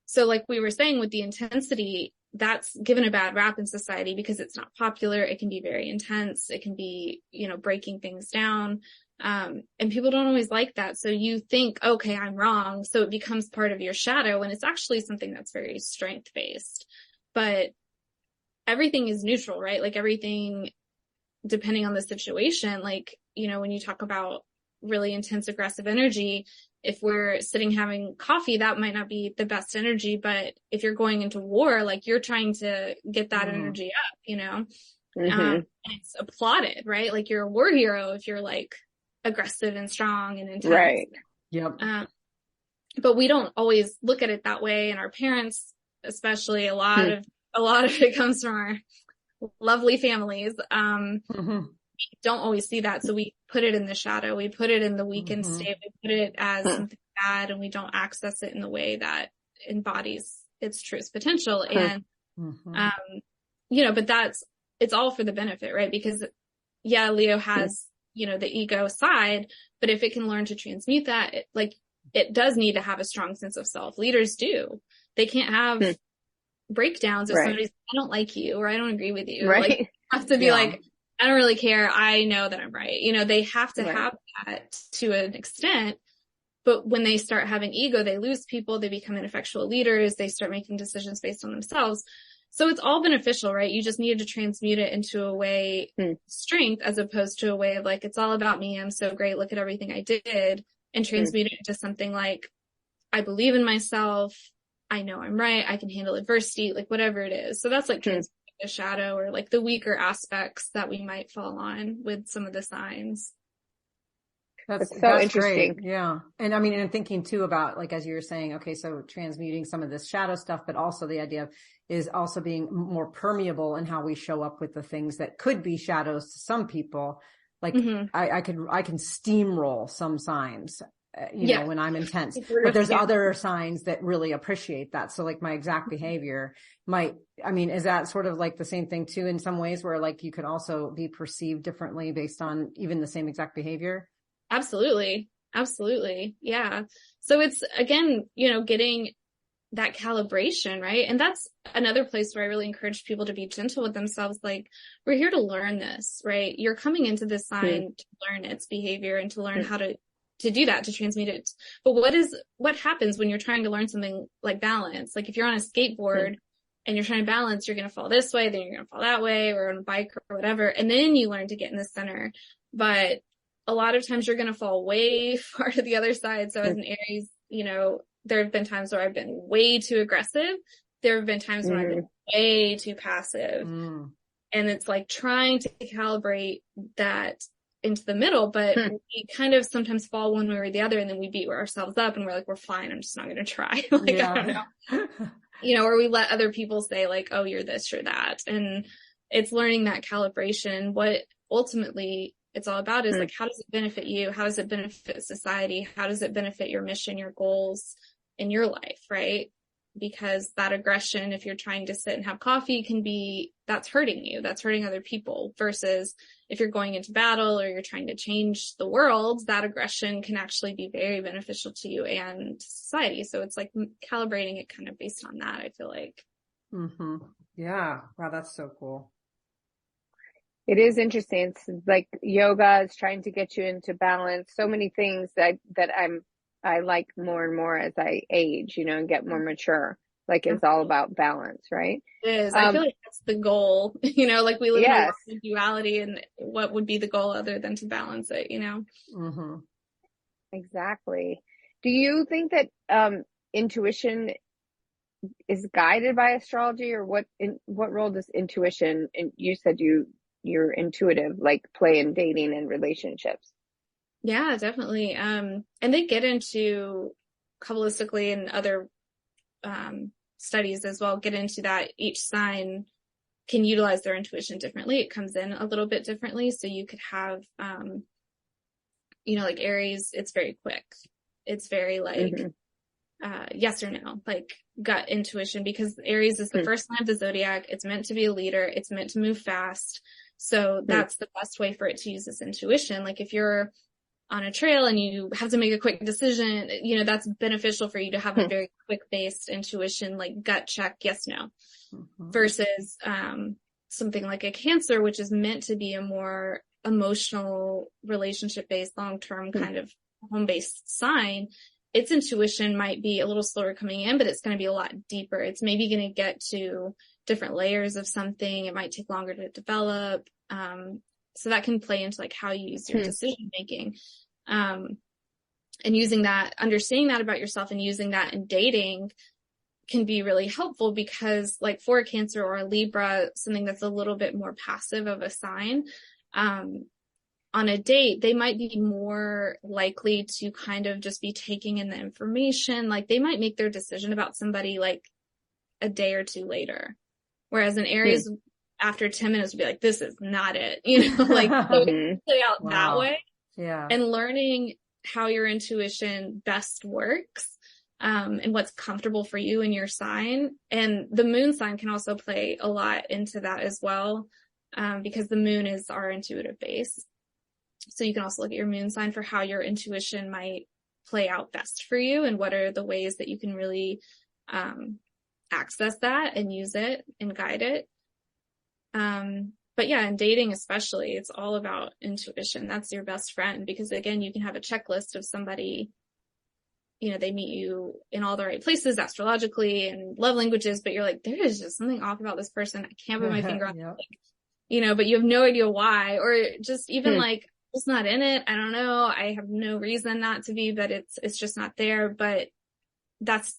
So like we were saying with the intensity, that's given a bad rap in society because it's not popular. It can be very intense. It can be, breaking things down. And people don't always like that. So you think, okay, I'm wrong. So it becomes part of your shadow, and it's actually something that's very strength based, but everything is neutral, right? Like everything, depending on the situation, like, when you talk about really intense aggressive energy, if we're sitting having coffee, that might not be the best energy, but if you're going into war, like you're trying to get that energy up, and it's applauded, right? Like you're a war hero if you're like aggressive and strong and intense. Right. Yep. But we don't always look at it that way. And our parents, especially a lot of it comes from our lovely families. Don't always see that. So we put it in the shadow. We put it in the weakened state. We put it as something bad, and we don't access it in the way that embodies its truest potential. And, but it's all for the benefit, right? Because Leo has, the ego side, but if it can learn to transmute that, it does need to have a strong sense of self. Leaders do. They can't have breakdowns if somebody's, I don't like you, or I don't agree with you. Right. Like, you have to be like, I don't really care. I know that I'm right. They have to have that to an extent, but when they start having ego, they lose people. They become ineffectual leaders. They start making decisions based on themselves. So it's all beneficial, right? You just needed to transmute it into a way strength, as opposed to a way of like, it's all about me. I'm so great. Look at everything I did, and transmute it into something like, I believe in myself. I know I'm right. I can handle adversity, like whatever it is. So that's like transmuting a shadow, or like the weaker aspects that we might fall on with some of the signs. That's so interesting. Great. Yeah. And I mean, and thinking too about, like, as you were saying, okay, so transmuting some of this shadow stuff, but also the idea of is also being more permeable in how we show up with the things that could be shadows to some people. Like I can steamroll some signs, when I'm intense, but there's other signs that really appreciate that. So like my exact behavior is that sort of like the same thing too, in some ways, where like you could also be perceived differently based on even the same exact behavior? Absolutely. Absolutely. Yeah. So it's, again, getting that calibration, right? And that's another place where I really encourage people to be gentle with themselves. Like, we're here to learn this, right? You're coming into this sign to learn its behavior and to learn how to do that, to transmute it. But what happens when you're trying to learn something like balance? Like if you're on a skateboard and you're trying to balance, you're going to fall this way, then you're going to fall that way, or on a bike or whatever. And then you learn to get in the center. But a lot of times you're going to fall way far to the other side. So as an Aries, there have been times where I've been way too aggressive. There have been times when I've been way too passive. And it's like trying to calibrate that into the middle, but we kind of sometimes fall one way or the other, and then we beat ourselves up and we're like, we're fine. I'm just not going to try. I don't know. Or we let other people say like, oh, you're this, you're that. And it's learning that calibration. What ultimately it's all about is like, how does it benefit you? How does it benefit society? How does it benefit your mission, your goals in your life? Right. Because that aggression, if you're trying to sit and have coffee, that's hurting you. That's hurting other people, versus if you're going into battle or you're trying to change the world, that aggression can actually be very beneficial to you and society. So it's like calibrating it kind of based on that, I feel like. Yeah. Wow. That's so cool. It is interesting. It's like yoga is trying to get you into balance. So many things that I like more and more as I age, and get more mature. Like it's all about balance, right? It is. I feel like that's the goal, like we live in a world of duality, and what would be the goal other than to balance it, Exactly. Do you think that, intuition is guided by astrology, or what role does intuition, and you said you're intuitive, like play in dating and relationships? Yeah, definitely. And they get into Kabbalistically and other studies as well, get into that each sign can utilize their intuition differently. It comes in a little bit differently. So you could have, like Aries, it's very quick. It's very like, yes or no, like gut intuition, because Aries is the first sign of the zodiac. It's meant to be a leader. It's meant to move fast. So that's the best way for it to use this intuition. Like if you're on a trail and you have to make a quick decision, that's beneficial for you to have a very quick based intuition, like gut check, yes, no, versus, something like a Cancer, which is meant to be a more emotional, relationship based, long-term kind of home based sign. Its intuition might be a little slower coming in, but it's going to be a lot deeper. It's maybe going to get to different layers of something. It might take longer to develop. So that can play into like how you use your decision making. And using that, understanding that about yourself and using that in dating can be really helpful, because like for a Cancer or a Libra, something that's a little bit more passive of a sign, on a date, they might be more likely to kind of just be taking in the information. Like they might make their decision about somebody like a day or two later. Whereas an Aries, after 10 minutes would be like, this is not it, like play out that way. Yeah. And learning how your intuition best works, and what's comfortable for you and your sign. And the moon sign can also play a lot into that as well, because the moon is our intuitive base. So you can also look at your moon sign for how your intuition might play out best for you, and what are the ways that you can really access that and use it and guide it. But yeah, in dating especially, it's all about intuition. That's your best friend, because again, you can have a checklist of somebody, they meet you in all the right places astrologically and love languages, but you're like, there is just something off about this person. I can't put my finger on it, but you have no idea why, or just even like, it's not in it. I don't know. I have no reason not to be, but it's just not there. But that's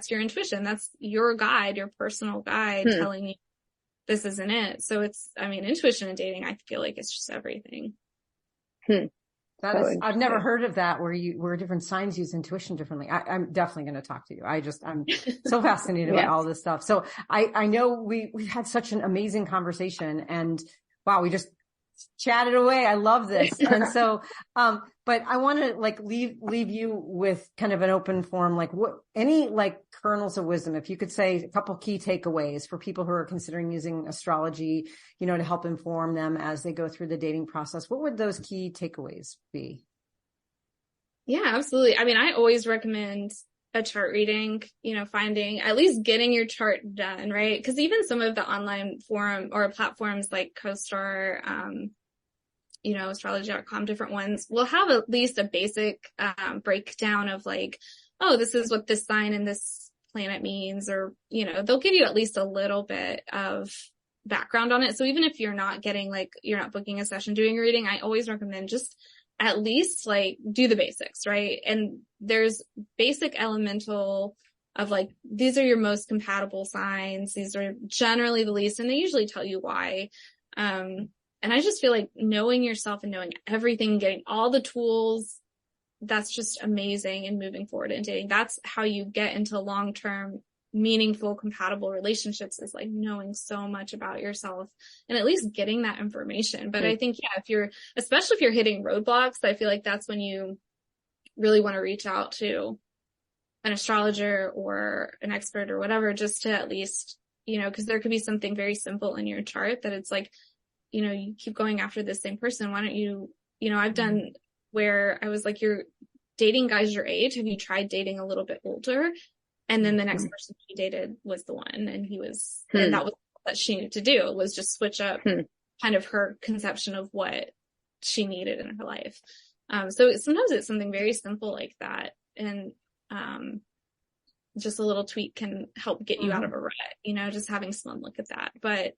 your intuition. That's your guide, your personal guide telling you this isn't it. So intuition in dating, I feel like it's just everything. I've never heard of that where different signs use intuition differently. I'm definitely going to talk to you. I'm so fascinated by all this stuff. So I know we've had such an amazing conversation, and wow, we just chatted away. I love this. And so, but I want to like leave you with kind of an open forum, like any like kernels of wisdom, if you could say a couple key takeaways for people who are considering using astrology, to help inform them as they go through the dating process. What would those key takeaways be? Yeah, absolutely. I always recommend a chart reading, finding, at least getting your chart done, right? Because even some of the online forum or platforms like Costar, Astrologer.com, different ones will have at least a basic breakdown of like, oh, this is what this sign and this planet means, or, they'll give you at least a little bit of background on it. So even if you're not you're not booking a session doing a reading, I always recommend just at least like do the basics, right? And there's basic elemental of like, these are your most compatible signs. These are generally the least, and they usually tell you why. And I just feel like knowing yourself and knowing everything, getting all the tools, that's just amazing. And moving forward in dating, that's how you get into long-term, meaningful, compatible relationships, is like knowing so much about yourself and at least getting that information. But I think, especially if you're hitting roadblocks, I feel like that's when you really want to reach out to an astrologer or an expert or whatever, just to at least, because there could be something very simple in your chart that it's like, you keep going after the same person. Why don't you, I've done where I was like, you're dating guys your age. Have you tried dating a little bit older? And then the next person she dated was the one, and he was, and that was what she needed to do, was just switch up kind of her conception of what she needed in her life. So sometimes it's something very simple like that. And, just a little tweak can help get you out of a rut, just having someone look at that. But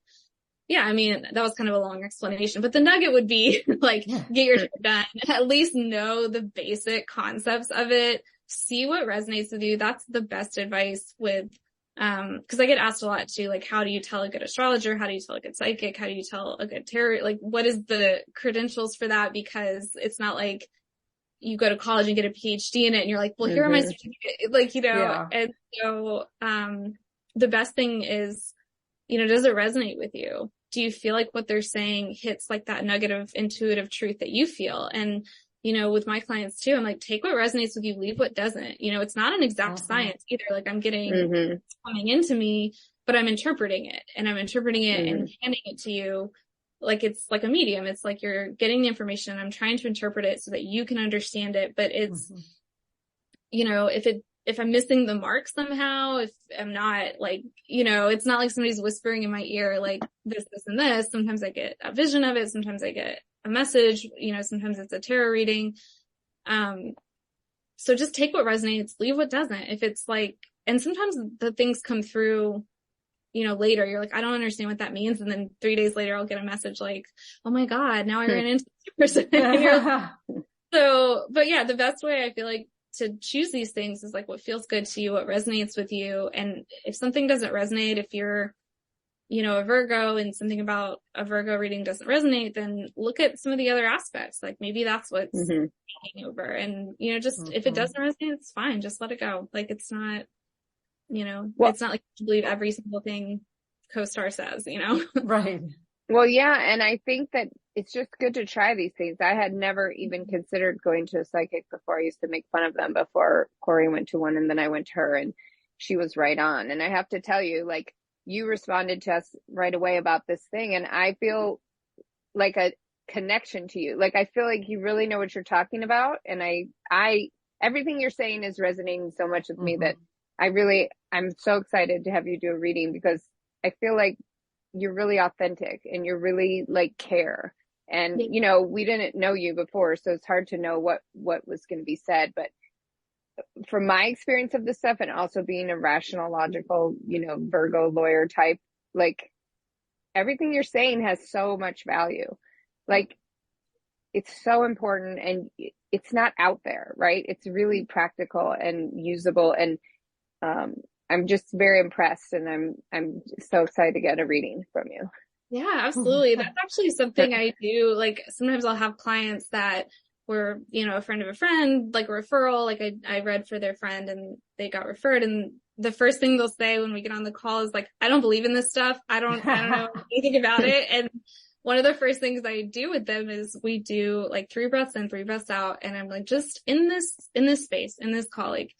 yeah, that was kind of a long explanation, but the nugget would be like, get your chart done, at least know the basic concepts of it. see what resonates with you. That's the best advice with, cause I get asked a lot too, like, how do you tell a good astrologer? How do you tell a good psychic? How do you tell a good tarot? Like, what is the credentials for that? Because it's not like you go to college and get a PhD in it and you're like, well, here are my certificate. Like, and so, the best thing is, does it resonate with you? Do you feel like what they're saying hits like that nugget of intuitive truth that you feel? And, with my clients too, I'm like, take what resonates with you, leave what doesn't. It's not an exact science either. Like, I'm getting coming into me, but I'm interpreting it and and handing it to you. Like, it's like a medium. It's like you're getting the information and I'm trying to interpret it so that you can understand it. But it's, if I'm missing the mark somehow, if I'm not like, it's not like somebody's whispering in my ear, like this, and this. Sometimes I get a vision of it. Sometimes I get a message, sometimes it's a tarot reading. So just take what resonates, leave what doesn't. If it's like, and sometimes the things come through, later. You're like, I don't understand what that means. And then 3 days later, I'll get a message like, oh my God, now I ran into this person. But yeah, the best way I feel like to choose these things is like what feels good to you, what resonates with you. And if something doesn't resonate, if you're, a Virgo and something about a Virgo reading doesn't resonate, then look at some of the other aspects. Like maybe that's what's taking over. And, just if it doesn't resonate, it's fine. Just let it go. Like it's not, it's not like you believe every single thing Costar says, Right. Well, yeah. And I think that it's just good to try these things. I had never even considered going to a psychic before. I used to make fun of them before Corey went to one and then I went to her and she was right on. And I have to tell you, like, you responded to us right away about this thing. And I feel like a connection to you. Like, I feel like you really know what you're talking about. And I everything you're saying is resonating so much with me that I'm so excited to have you do a reading because I feel like you're really authentic and you're really like care. And, we didn't know you before, so it's hard to know what was going to be said. But from my experience of this stuff and also being a rational, logical, Virgo lawyer type, like everything you're saying has so much value. Like it's so important and it's not out there, right? It's really practical and usable. And, I'm just very impressed and I'm so excited to get a reading from you. Yeah, absolutely. That's actually something I do. Like sometimes I'll have clients that were, a friend of a friend, like a referral, like I read for their friend and they got referred. And the first thing they'll say when we get on the call is like, I don't believe in this stuff. I don't know anything about it. And one of the first things I do with them is we do like 3 breaths in, 3 breaths out. And I'm like, just in this space, in this call, like,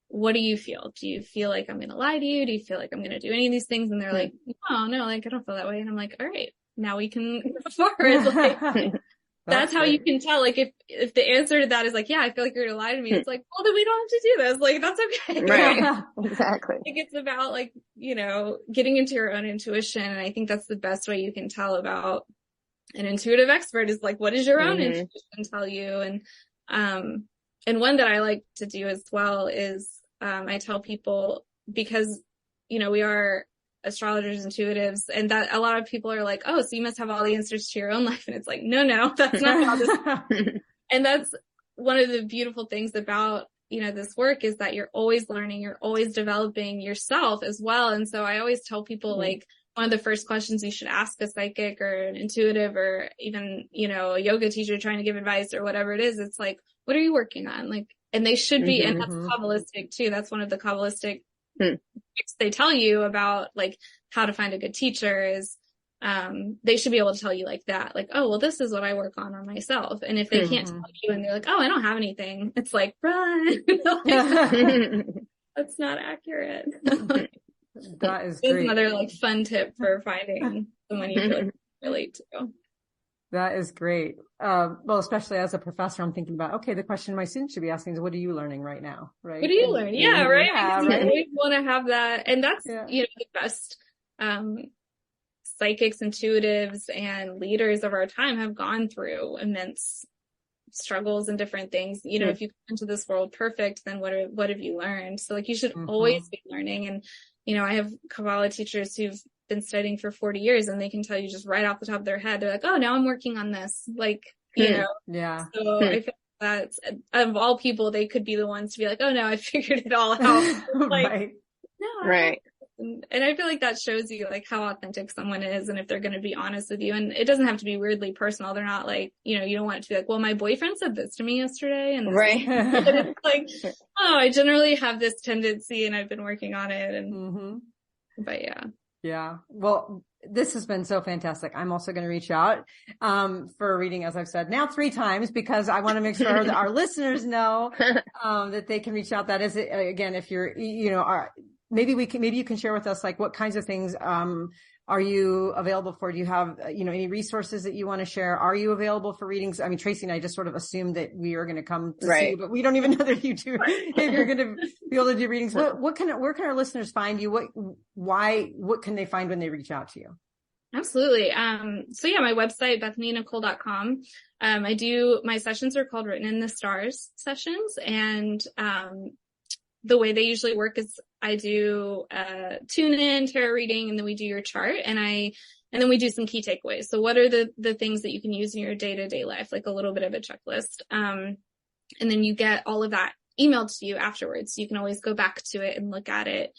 what do you feel? Do you feel like I'm going to lie to you? Do you feel like I'm going to do any of these things? And they're like, oh, no, like, I don't feel that way. And I'm like, all right, now we can move forward. Like, that's how you can tell. Like, if the answer to that is like, yeah, I feel like you're going to lie to me. It's like, well, then we don't have to do this. Like, that's okay. Right. Exactly. I think it's about like, getting into your own intuition. And I think that's the best way you can tell about an intuitive expert is like, what does your own intuition tell you? And one that I like to do as well is, I tell people because, we are astrologers, intuitives, and that a lot of people are like, oh, so you must have all the answers to your own life. And it's like, no, that's not how this, and that's one of the beautiful things about, this work is that you're always learning, you're always developing yourself as well. And so I always tell people like, one of the first questions you should ask a psychic or an intuitive or even, a yoga teacher trying to give advice or whatever it is, it's like, what are you working on? Like, and they should be, and that's Kabbalistic too. That's one of the Kabbalistic tricks they tell you about like how to find a good teacher is, they should be able to tell you like that, like, oh, well, this is what I work on myself. And if they can't tell you and they're like, oh, I don't have anything, it's like, run. That's not accurate. That is great. great. Another like fun tip for finding someone you can relate to. That is great. Well, especially as a professor, I'm thinking about, okay, the question my students should be asking is, what are you learning right now? Right. What are you learning? Yeah. Right. Yeah, because you always want to have that. And that's, the best, psychics, intuitives, and leaders of our time have gone through immense struggles and different things. If you come into this world perfect, then what have you learned? So like, you should always be learning. And, I have Kabbalah teachers who've been studying for 40 years and they can tell you just right off the top of their head, they're like, oh, now I'm working on this. Like, Yeah. So I feel that's, of all people, they could be the ones to be like, oh no, I figured it all out. Like, right. No, right. And I feel like that shows you like how authentic someone is and if they're going to be honest with you. And it doesn't have to be weirdly personal. They're not like, you know, you don't want it to be like, well, my boyfriend said this to me yesterday. And right. it's like, oh, I generally have this tendency and I've been working on it. And, but yeah. Yeah. Well, this has been so fantastic. I'm also going to reach out, for a reading, as I've said now 3 times, because I want to make sure that our listeners know, that they can reach out. That is, again, if you're, you know, maybe you can share with us, like, what kinds of things, are you available for? Do you have, you know, any resources that you want to share? Are you available for readings? I mean, Tracy and I just sort of assumed that we are going to come to see you, but we don't even know that you do, if you're going to be able to do readings. Where can our listeners find you? What can they find when they reach out to you? Absolutely. So yeah, my website, BethanyNicole.com. My sessions are called Written in the Stars sessions. And, the way they usually work is I do tune in, tarot reading, and then we do your chart, and then we do some key takeaways. So what are the things that you can use in your day-to-day life, like a little bit of a checklist. And then you get all of that emailed to you afterwards. So you can always go back to it and look at it.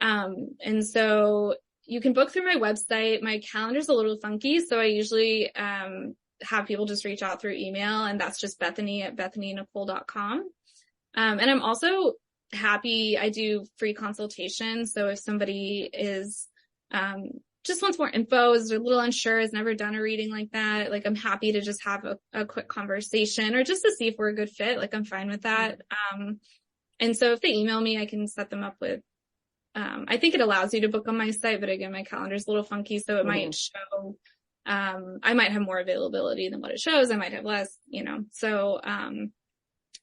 And so you can book through my website. My calendar's a little funky, so I usually have people just reach out through email, and that's just Bethany@BethanyNicole.com. And I'm also happy, I do free consultation. So if somebody is, just wants more info, is a little unsure, has never done a reading like that, like, I'm happy to just have a quick conversation, or just to see if we're a good fit. Like, I'm fine with that. And so if they email me, I can set them up with, I think it allows you to book on my site, but again, my calendar's a little funky, so it might show, I might have more availability than what it shows. I might have less, you know, so,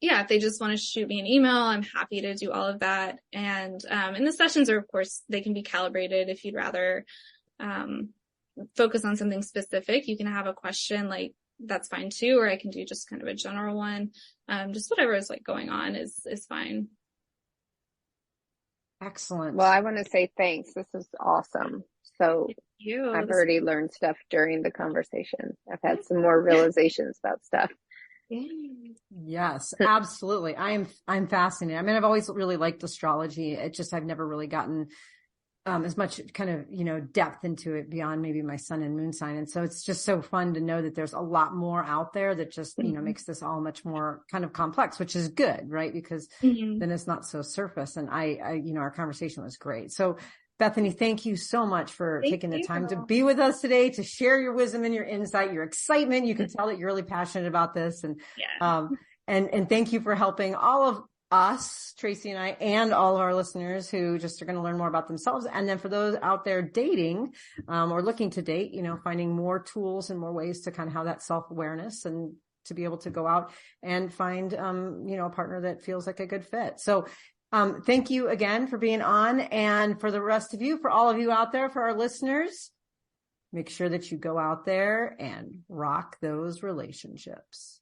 yeah, if they just want to shoot me an email, I'm happy to do all of that. And the sessions are, of course, they can be calibrated. If you'd rather, focus on something specific, you can have a question, like, that's fine too, or I can do just kind of a general one. Just whatever is like going on is fine. Excellent. Well, I want to say thanks. This is awesome. So I've already learned stuff during the conversation. I've had some more realizations about stuff. Yes, absolutely. I'm fascinated. I mean, I've always really liked astrology. It just, I've never really gotten, as much kind of, you know, depth into it beyond maybe my sun and moon sign. And so it's just so fun to know that there's a lot more out there that just, you know, makes this all much more kind of complex, which is good, right? Because then it's not so surface. And I, you know, our conversation was great. So Bethany, thank you so much for taking the time to be with us today, to share your wisdom and your insight, your excitement. You can tell that you're really passionate about this. And, and thank you for helping all of us, Tracy and I, and all of our listeners who just are going to learn more about themselves. And then for those out there dating, or looking to date, you know, finding more tools and more ways to kind of have that self-awareness and to be able to go out and find, you know, a partner that feels like a good fit. So, thank you again for being on. And for the rest of you, for all of you out there, for our listeners, make sure that you go out there and rock those relationships.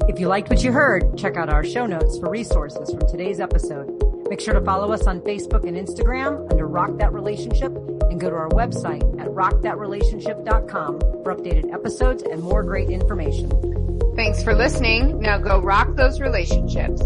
If you liked what you heard, check out our show notes for resources from today's episode. Make sure to follow us on Facebook and Instagram under Rock That Relationship, and go to our website at rockthatrelationship.com for updated episodes and more great information. Thanks for listening. Now go rock those relationships.